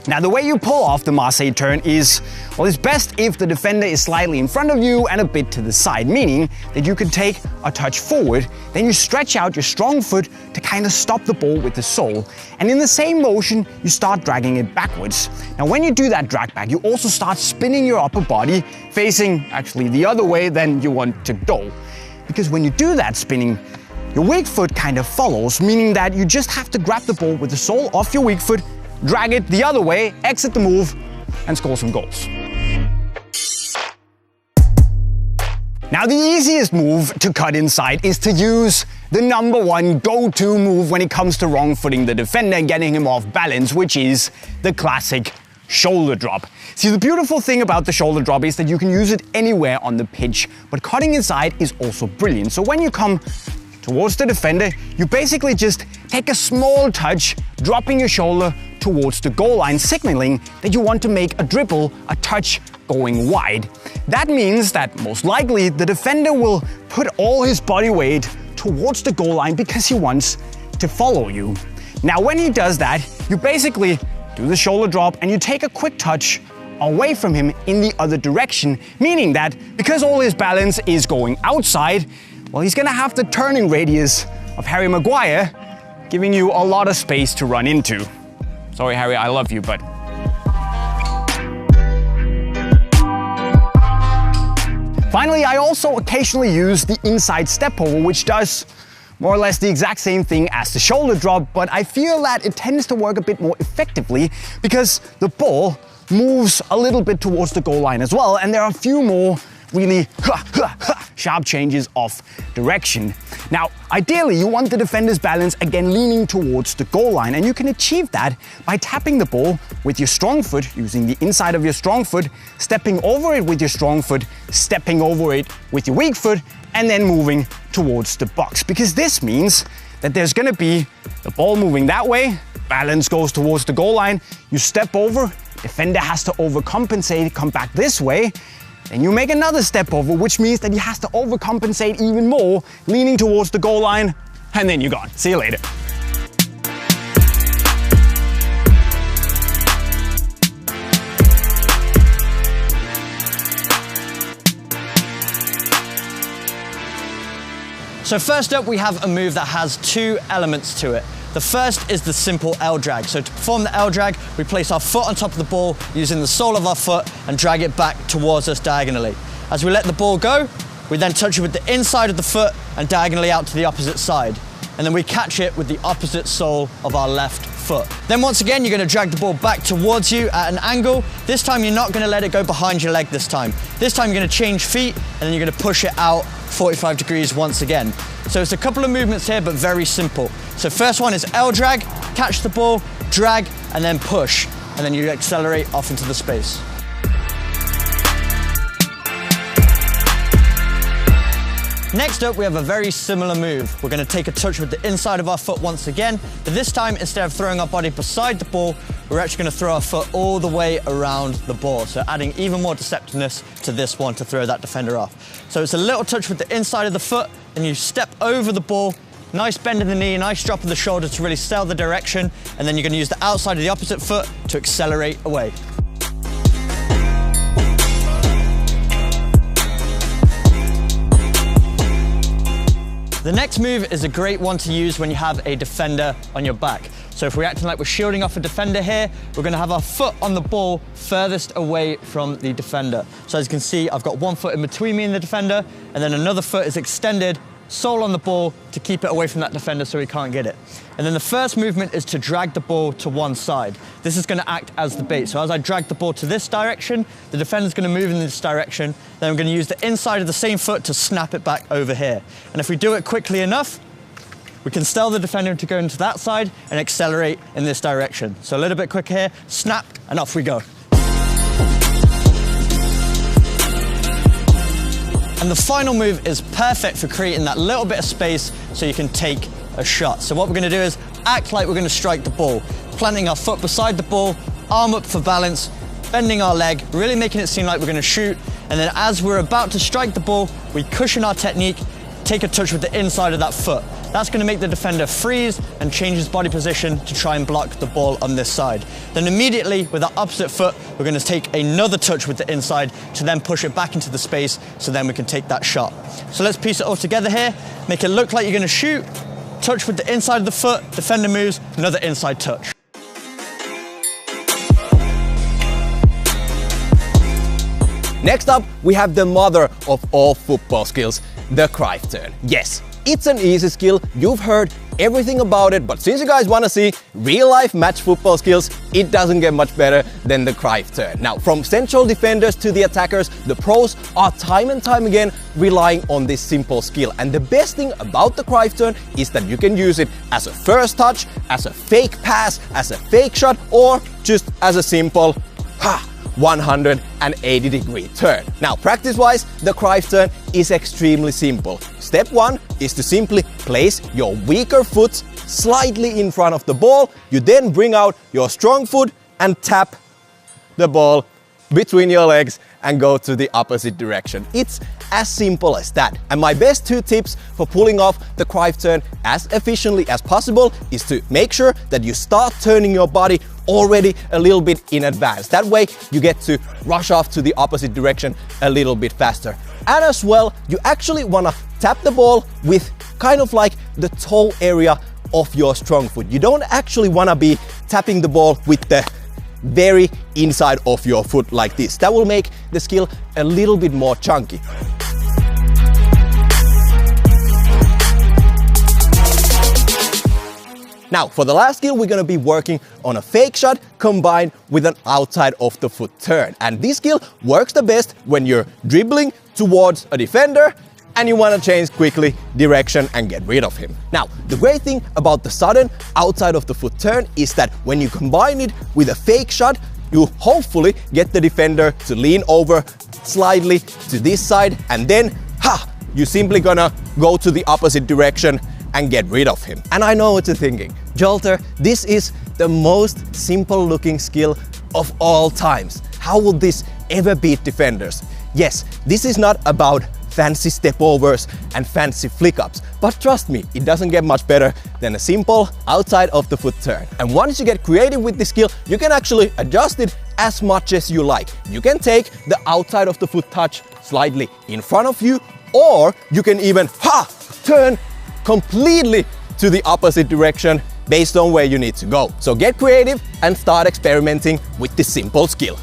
Now, the way you pull off the Marseille turn is, well, it's best if the defender is slightly in front of you and a bit to the side, meaning that you can take a touch forward, then you stretch out your strong foot to kind of stop the ball with the sole. And in the same motion, you start dragging it backwards. Now, when you do that drag back, you also start spinning your upper body, facing actually the other way than you want to go. Because when you do that spinning, your weak foot kind of follows, meaning that you just have to grab the ball with the sole off your weak foot, drag it the other way, exit the move, and score some goals. Now, the easiest move to cut inside is to use the #1 go-to move when it comes to wrong footing the defender and getting him off balance, which is the classic shoulder drop. See, the beautiful thing about the shoulder drop is that you can use it anywhere on the pitch, but cutting inside is also brilliant. So when you come towards the defender, you basically just take a small touch, dropping your shoulder towards the goal line, signaling that you want to make a dribble, a touch going wide. That means that most likely the defender will put all his body weight towards the goal line because he wants to follow you. Now, when he does that, you basically do the shoulder drop and you take a quick touch away from him in the other direction, meaning that because all his balance is going outside, well, he's gonna have the turning radius of Harry Maguire, giving you a lot of space to run into. Sorry, Harry, I love you, but... Finally, I also occasionally use the inside step over, which does more or less the exact same thing as the shoulder drop, but I feel that it tends to work a bit more effectively because the ball moves a little bit towards the goal line as well, and there are a few more really sharp changes of direction. Now, ideally, you want the defender's balance again leaning towards the goal line, and you can achieve that by tapping the ball with your strong foot, using the inside of your strong foot, stepping over it with your strong foot, stepping over it with your weak foot, and then moving towards the box. Because this means that there's gonna be the ball moving that way, balance goes towards the goal line, you step over, defender has to overcompensate, come back this way, then you make another step over, which means that he has to overcompensate even more, leaning towards the goal line, and then you're gone. See you later. So first up, we have a move that has two elements to it. The first is the simple L drag. So to perform the L drag, we place our foot on top of the ball using the sole of our foot and drag it back towards us diagonally. As we let the ball go, we then touch it with the inside of the foot and diagonally out to the opposite side. And then we catch it with the opposite sole of our left foot. Then once again, you're gonna drag the ball back towards you at an angle. This time, you're not gonna let it go behind your leg this time. This time, you're gonna change feet and then you're gonna push it out 45 degrees once again. So it's a couple of movements here, but very simple. So first one is L drag, catch the ball, drag, and then push. And then you accelerate off into the space. Next up, we have a very similar move. We're gonna take a touch with the inside of our foot once again, but this time, instead of throwing our body beside the ball, we're actually gonna throw our foot all the way around the ball. So adding even more deceptiveness to this one to throw that defender off. So it's a little touch with the inside of the foot, and you step over the ball, nice bend in the knee, nice drop of the shoulder to really sell the direction, and then you're gonna use the outside of the opposite foot to accelerate away. The next move is a great one to use when you have a defender on your back. So if we're acting like we're shielding off a defender here, we're gonna have our foot on the ball furthest away from the defender. So as you can see, I've got one foot in between me and the defender, and then another foot is extended, sole on the ball to keep it away from that defender so he can't get it. And then the first movement is to drag the ball to one side. This is gonna act as the bait. So as I drag the ball to this direction, the defender's gonna move in this direction, then I'm gonna use the inside of the same foot to snap it back over here. And if we do it quickly enough, we can tell the defender to go into that side and accelerate in this direction. So a little bit quicker here, snap, and off we go. And the final move is perfect for creating that little bit of space so you can take a shot. So what we're gonna do is act like we're gonna strike the ball, planting our foot beside the ball, arm up for balance, bending our leg, really making it seem like we're gonna shoot. And then as we're about to strike the ball, we cushion our technique, take a touch with the inside of that foot. That's gonna make the defender freeze and change his body position to try and block the ball on this side. Then immediately, with our opposite foot, we're gonna take another touch with the inside to then push it back into the space so then we can take that shot. So let's piece it all together here, make it look like you're gonna shoot, touch with the inside of the foot, defender moves, another inside touch. Next up, we have the mother of all football skills, the Cruyff turn. Yes, it's an easy skill, you've heard everything about it, but since you guys want to see real-life match football skills, it doesn't get much better than the Cruyff turn. Now, from central defenders to the attackers, the pros are time and time again relying on this simple skill. And the best thing about the Cruyff turn is that you can use it as a first touch, as a fake pass, as a fake shot, or just as a simple 180-degree turn. Now, practice-wise, the Cruyff turn is extremely simple. Step one is to simply place your weaker foot slightly in front of the ball. You then bring out your strong foot and tap the ball between your legs and go to the opposite direction. It's as simple as that. And my best two tips for pulling off the Cruyff turn as efficiently as possible is to make sure that you start turning your body already a little bit in advance. That way you get to rush off to the opposite direction a little bit faster. And as well, you actually want to tap the ball with kind of like the toe area of your strong foot. You don't actually want to be tapping the ball with the very inside of your foot like this. That will make the skill a little bit more chunky. Now, for the last skill, we're gonna be working on a fake shot combined with an outside of the foot turn. And this skill works the best when you're dribbling towards a defender and you want to change quickly direction and get rid of him. Now, the great thing about the sudden outside of the foot turn is that when you combine it with a fake shot, you hopefully get the defender to lean over slightly to this side, and then, you're simply gonna go to the opposite direction and get rid of him. And I know what you're thinking, Jolter, this is the most simple looking skill of all times. How would this ever beat defenders? Yes, this is not about fancy step overs and fancy flick ups, but trust me, it doesn't get much better than a simple outside of the foot turn. And once you get creative with this skill, you can actually adjust it as much as you like. You can take the outside of the foot touch slightly in front of you, or you can even turn completely to the opposite direction based on where you need to go. So get creative and start experimenting with this simple skill.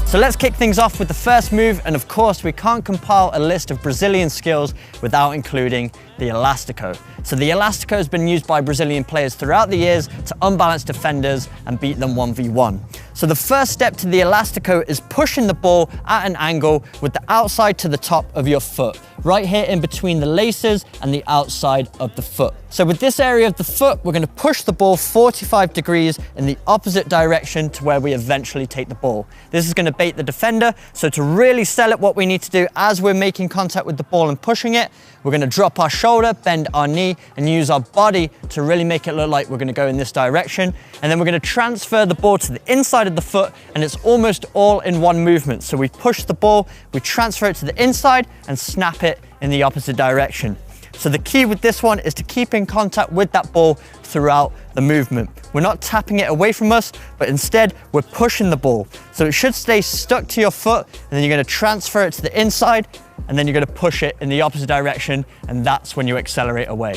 So let's kick things off with the first move, and of course we can't compile a list of Brazilian skills without including the elastico. So the elastico has been used by Brazilian players throughout the years to unbalance defenders and beat them 1v1. So the first step to the elastico is pushing the ball at an angle with the outside to the top of your foot, right here in between the laces and the outside of the foot. So with this area of the foot, we're going to push the ball 45 degrees in the opposite direction to where we eventually take the ball. This is going to bait the defender, so to really sell it, what we need to do as we're making contact with the ball and pushing it, we're going to drop our shoulder, bend our knee, and use our body to really make it look like we're going to go in this direction. And then we're going to transfer the ball to the inside of the foot, and it's almost all in one movement. So we push the ball, we transfer it to the inside, and snap it in the opposite direction. So the key with this one is to keep in contact with that ball throughout the movement. We're not tapping it away from us, but instead we're pushing the ball. So it should stay stuck to your foot, and then you're going to transfer it to the inside, and then you're going to push it in the opposite direction, and that's when you accelerate away.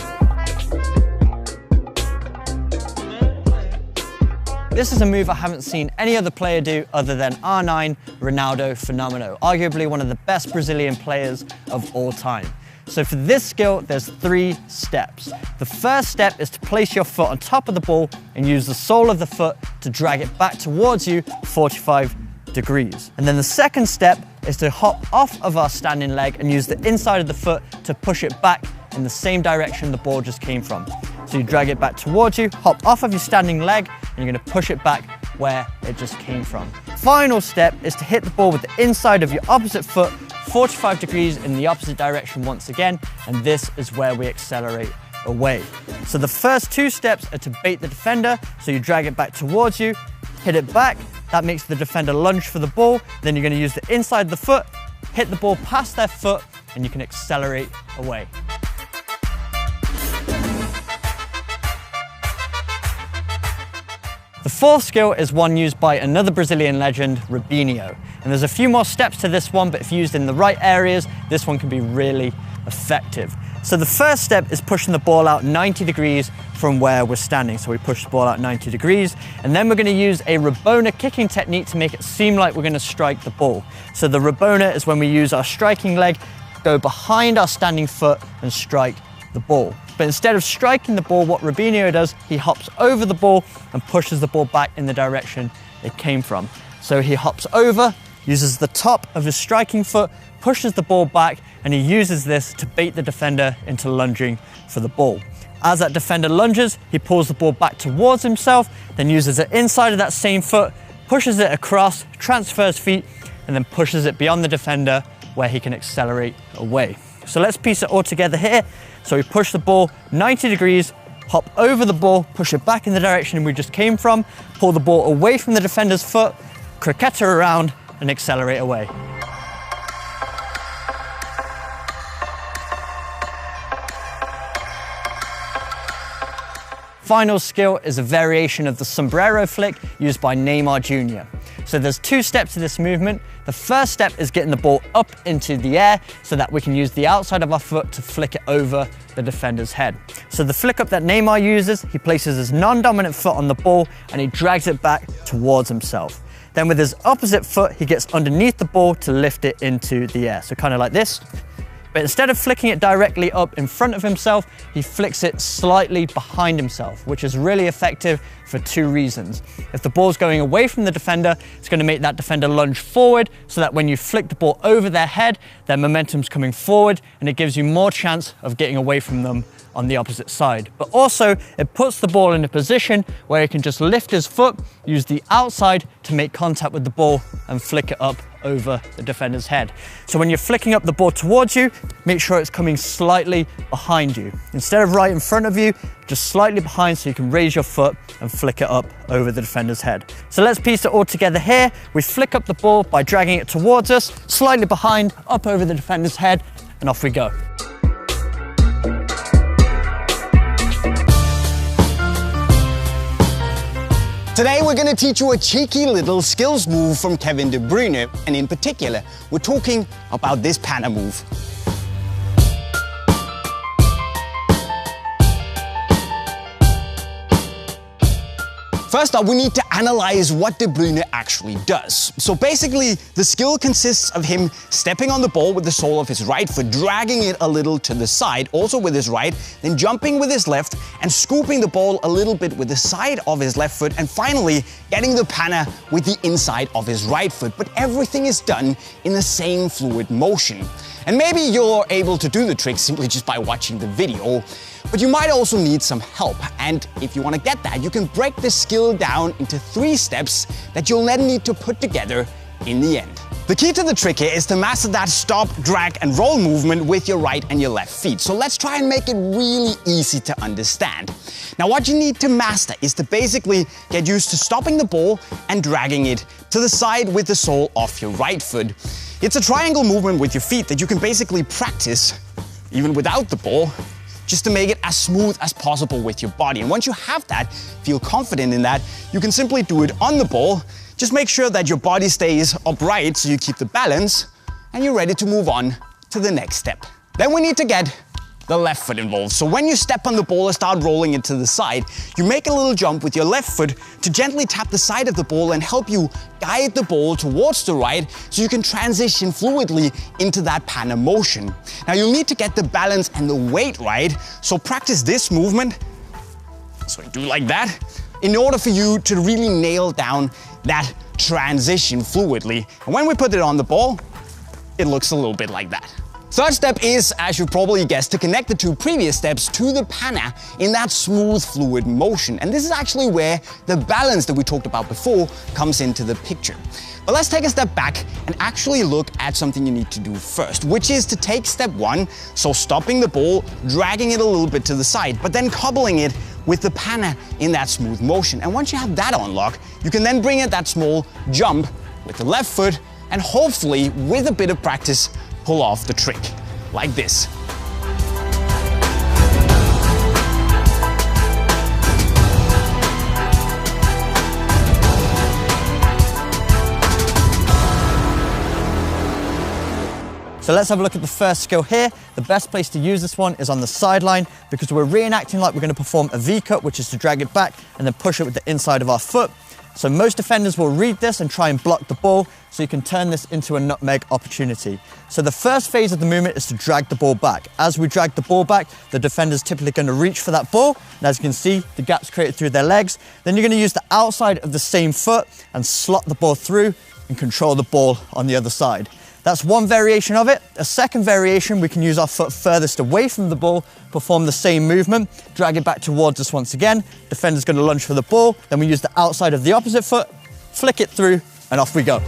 This is a move I haven't seen any other player do other than R9 Ronaldo Fenomeno, arguably one of the best Brazilian players of all time. So for this skill, there's 3 steps. The first step is to place your foot on top of the ball and use the sole of the foot to drag it back towards you 45 degrees. And then the second step is to hop off of our standing leg and use the inside of the foot to push it back in the same direction the ball just came from. So you drag it back towards you, hop off of your standing leg, and you're going to push it back where it just came from. Final step is to hit the ball with the inside of your opposite foot 45 degrees in the opposite direction once again, and this is where we accelerate away. So the first 2 steps are to bait the defender, so you drag it back towards you, hit it back, that makes the defender lunge for the ball, then you're going to use the inside of the foot, hit the ball past their foot, and you can accelerate away. The fourth skill is one used by another Brazilian legend, Robinho. And there's a few more steps to this one, but if used in the right areas, this one can be really effective. So the first step is pushing the ball out 90 degrees from where we're standing. So we push the ball out 90 degrees, and then we're going to use a Rabona kicking technique to make it seem like we're going to strike the ball. So the Rabona is when we use our striking leg, go behind our standing foot and strike the ball. But instead of striking the ball, what Robinho does, he hops over the ball and pushes the ball back in the direction it came from. So he hops over, uses the top of his striking foot, pushes the ball back, and he uses this to bait the defender into lunging for the ball. As that defender lunges, he pulls the ball back towards himself, then uses the inside of that same foot, pushes it across, transfers feet, and then pushes it beyond the defender where he can accelerate away. So let's piece it all together here. So we push the ball 90 degrees, hop over the ball, push it back in the direction we just came from, pull the ball away from the defender's foot, croquette around, and accelerate away. Final skill is a variation of the sombrero flick used by Neymar Jr. So there's 2 steps to this movement. The first step is getting the ball up into the air so that we can use the outside of our foot to flick it over the defender's head. So the flick up that Neymar uses, he places his non-dominant foot on the ball and he drags it back towards himself. Then with his opposite foot, he gets underneath the ball to lift it into the air. So kind of like this. But instead of flicking it directly up in front of himself, he flicks it slightly behind himself, which is really effective for two reasons. If the ball's going away from the defender, it's going to make that defender lunge forward, so that when you flick the ball over their head, their momentum's coming forward, and it gives you more chance of getting away from them on the opposite side. But also, it puts the ball in a position where he can just lift his foot, use the outside to make contact with the ball, and flick it up over the defender's head. So when you're flicking up the ball towards you, make sure it's coming slightly behind you. Instead of right in front of you, just slightly behind, so you can raise your foot and flick it up over the defender's head. So let's piece it all together here. We flick up the ball by dragging it towards us, slightly behind, up over the defender's head, and off we go. Today we're going to teach you a cheeky little skills move from Kevin De Bruyne, and in particular, we're talking about this panna move. First up, we need to analyze what De Bruyne actually does. So basically, the skill consists of him stepping on the ball with the sole of his right foot, dragging it a little to the side, also with his right, then jumping with his left and scooping the ball a little bit with the side of his left foot, and finally getting the panna with the inside of his right foot. But everything is done in the same fluid motion. And maybe you're able to do the trick simply just by watching the video, but you might also need some help. And if you want to get that, you can break the skill down into 3 steps that you'll then need to put together in the end. The key to the trick here is to master that stop, drag and roll movement with your right and your left feet. So let's try and make it really easy to understand. Now what you need to master is to basically get used to stopping the ball and dragging it to the side with the sole of your right foot. It's a triangle movement with your feet that you can basically practice even without the ball, just to make it as smooth as possible with your body. And once you have that, feel confident in that, you can simply do it on the ball. Just make sure that your body stays upright so you keep the balance, and you're ready to move on to the next step. Then we need to get the left foot involved. So when you step on the ball and start rolling it to the side, you make a little jump with your left foot to gently tap the side of the ball and help you guide the ball towards the right, so you can transition fluidly into that panna motion. Now you'll need to get the balance and the weight right, so practice this movement, so you do like that, in order for you to really nail down that transition fluidly. And when we put it on the ball, it looks a little bit like that. Third step is, as you probably guessed, to connect the 2 previous steps to the panna in that smooth, fluid motion. And this is actually where the balance that we talked about before comes into the picture. But let's take a step back and actually look at something you need to do first, which is to take step 1, so stopping the ball, dragging it a little bit to the side, but then coupling it with the panna in that smooth motion. And once you have that on lock, you can then bring in that small jump with the left foot, and hopefully, with a bit of practice, pull off the trick like this. So let's have a look at the first skill here. The best place to use this one is on the sideline, because we're reenacting like we're going to perform a V-cut, which is to drag it back and then push it with the inside of our foot. So most defenders will read this and try and block the ball, so you can turn this into a nutmeg opportunity. So the first phase of the movement is to drag the ball back. As we drag the ball back, the defender's typically going to reach for that ball, and as you can see, the gap's created through their legs. Then you're going to use the outside of the same foot and slot the ball through and control the ball on the other side. That's one variation of it. A second variation, we can use our foot furthest away from the ball, perform the same movement, drag it back towards us once again. Defender's going to lunge for the ball, then we use the outside of the opposite foot, flick it through, and off we go.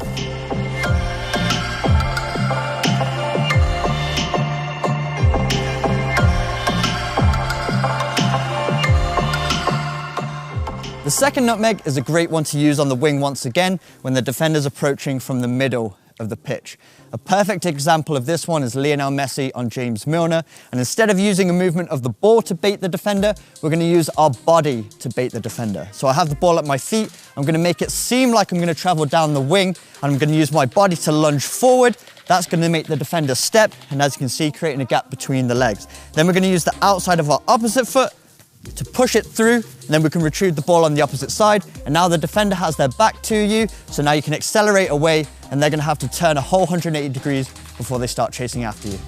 The second nutmeg is a great one to use on the wing once again when the defender's approaching from the middle of the pitch. A perfect example of this one is Lionel Messi on James Milner, and instead of using a movement of the ball to bait the defender, we're going to use our body to bait the defender. So I have the ball at my feet, I'm going to make it seem like I'm going to travel down the wing, and I'm going to use my body to lunge forward. That's going to make the defender step, and as you can see, creating a gap between the legs. Then we're going to use the outside of our opposite foot to push it through, and then we can retrieve the ball on the opposite side, and now the defender has their back to you, so now you can accelerate away, and they're going to have to turn a whole 180 degrees before they start chasing after you.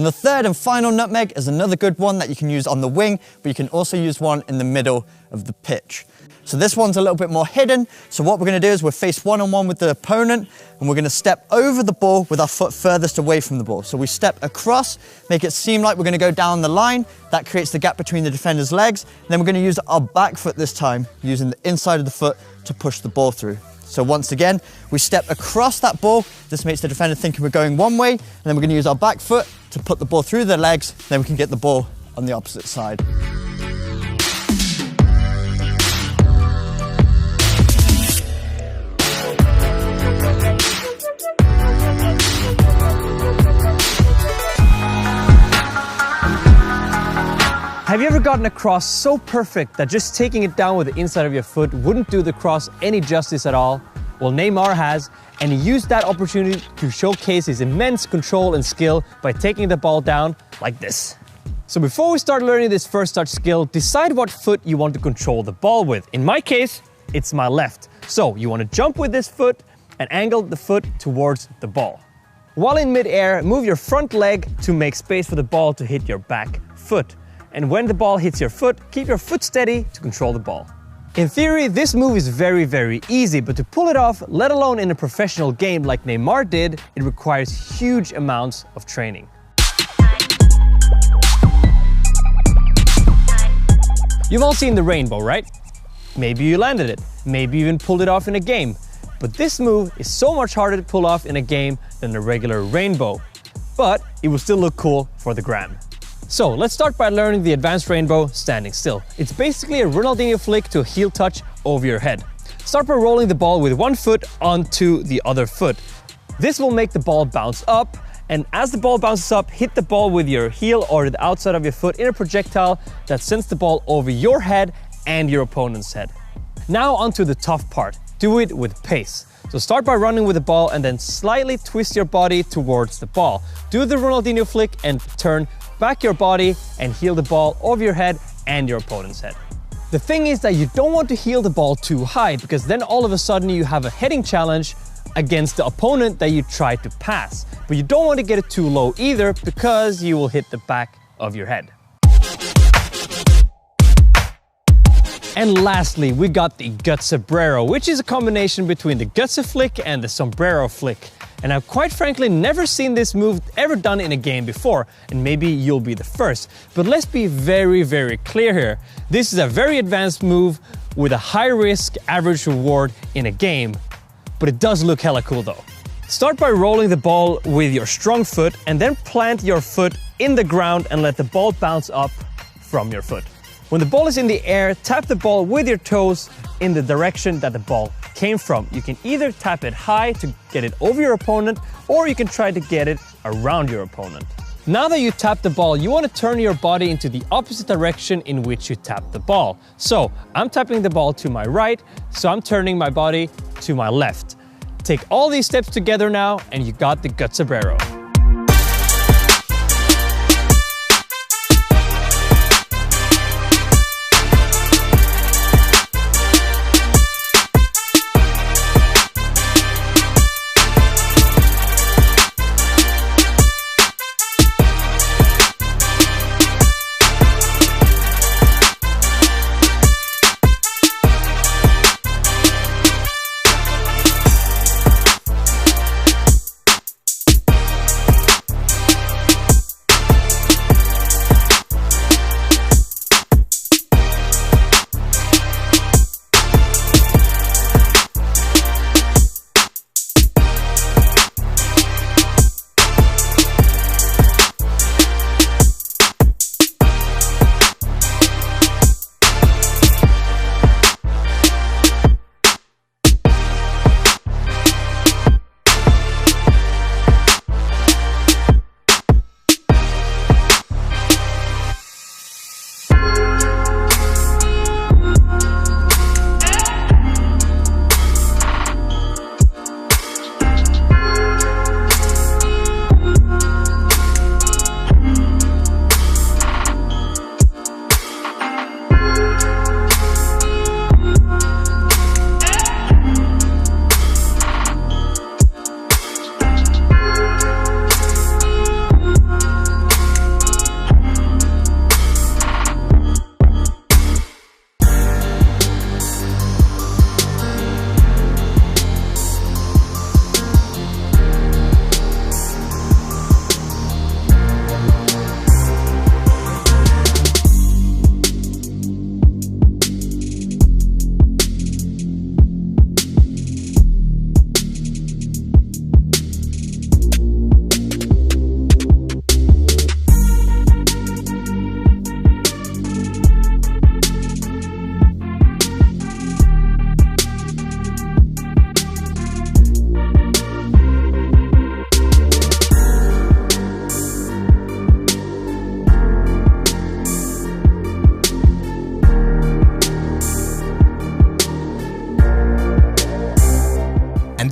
And the third and final nutmeg is another good one that you can use on the wing, but you can also use one in the middle of the pitch. So this one's a little bit more hidden. So what we're going to do is we're face one-on-one with the opponent, and we're going to step over the ball with our foot furthest away from the ball. So we step across, make it seem like we're going to go down the line. That creates the gap between the defender's legs. And then we're going to use our back foot this time, using the inside of the foot to push the ball through. So once again, we step across that ball. This makes the defender thinking we're going one way, and then we're going to use our back foot to put the ball through their legs. Then we can get the ball on the opposite side. Have you ever gotten a cross so perfect that just taking it down with the inside of your foot wouldn't do the cross any justice at all? Well, Neymar has, and he used that opportunity to showcase his immense control and skill by taking the ball down like this. So before we start learning this first touch skill, decide what foot you want to control the ball with. In my case, it's my left. So you want to jump with this foot and angle the foot towards the ball. While in mid-air, move your front leg to make space for the ball to hit your back foot. And when the ball hits your foot, keep your foot steady to control the ball. In theory, this move is very, very easy, but to pull it off, let alone in a professional game like Neymar did, it requires huge amounts of training. You've all seen the rainbow, right? Maybe you landed it, maybe you even pulled it off in a game. But this move is so much harder to pull off in a game than a regular rainbow. But it will still look cool for the gram. So let's start by learning the advanced rainbow standing still. It's basically a Ronaldinho flick to a heel touch over your head. Start by rolling the ball with one foot onto the other foot. This will make the ball bounce up, and as the ball bounces up, hit the ball with your heel or the outside of your foot in a projectile that sends the ball over your head and your opponent's head. Now onto the tough part. Do it with pace. So start by running with the ball and then slightly twist your body towards the ball. Do the Ronaldinho flick and turn back your body and heel the ball over your head and your opponent's head. The thing is that you don't want to heel the ball too high, because then all of a sudden you have a heading challenge against the opponent that you tried to pass. But you don't want to get it too low either, because you will hit the back of your head. And lastly, we got the gut sombrero, which is a combination between the gutsa flick and the sombrero flick. And I've quite frankly never seen this move ever done in a game before, and maybe you'll be the first. But let's be very, very clear here. This is a very advanced move with a high risk, average reward in a game, but it does look hella cool though. Start by rolling the ball with your strong foot and then plant your foot in the ground and let the ball bounce up from your foot. When the ball is in the air, tap the ball with your toes in the direction that the ball came from. You can either tap it high to get it over your opponent, or you can try to get it around your opponent. Now that you tap the ball, you want to turn your body into the opposite direction in which you tap the ball. So I'm tapping the ball to my right, so I'm turning my body to my left. Take all these steps together now, and you got the gut sombrero.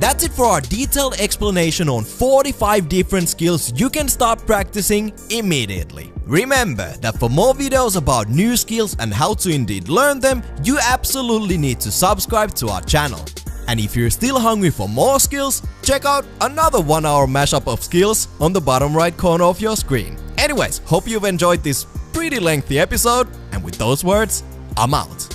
that's it for our detailed explanation on 45 different skills you can start practicing immediately. Remember that for more videos about new skills and how to indeed learn them, you absolutely need to subscribe to our channel. And if you're still hungry for more skills, check out another 1-hour mashup of skills on the bottom right corner of your screen. Anyways, hope you've enjoyed this pretty lengthy episode, and with those words, I'm out.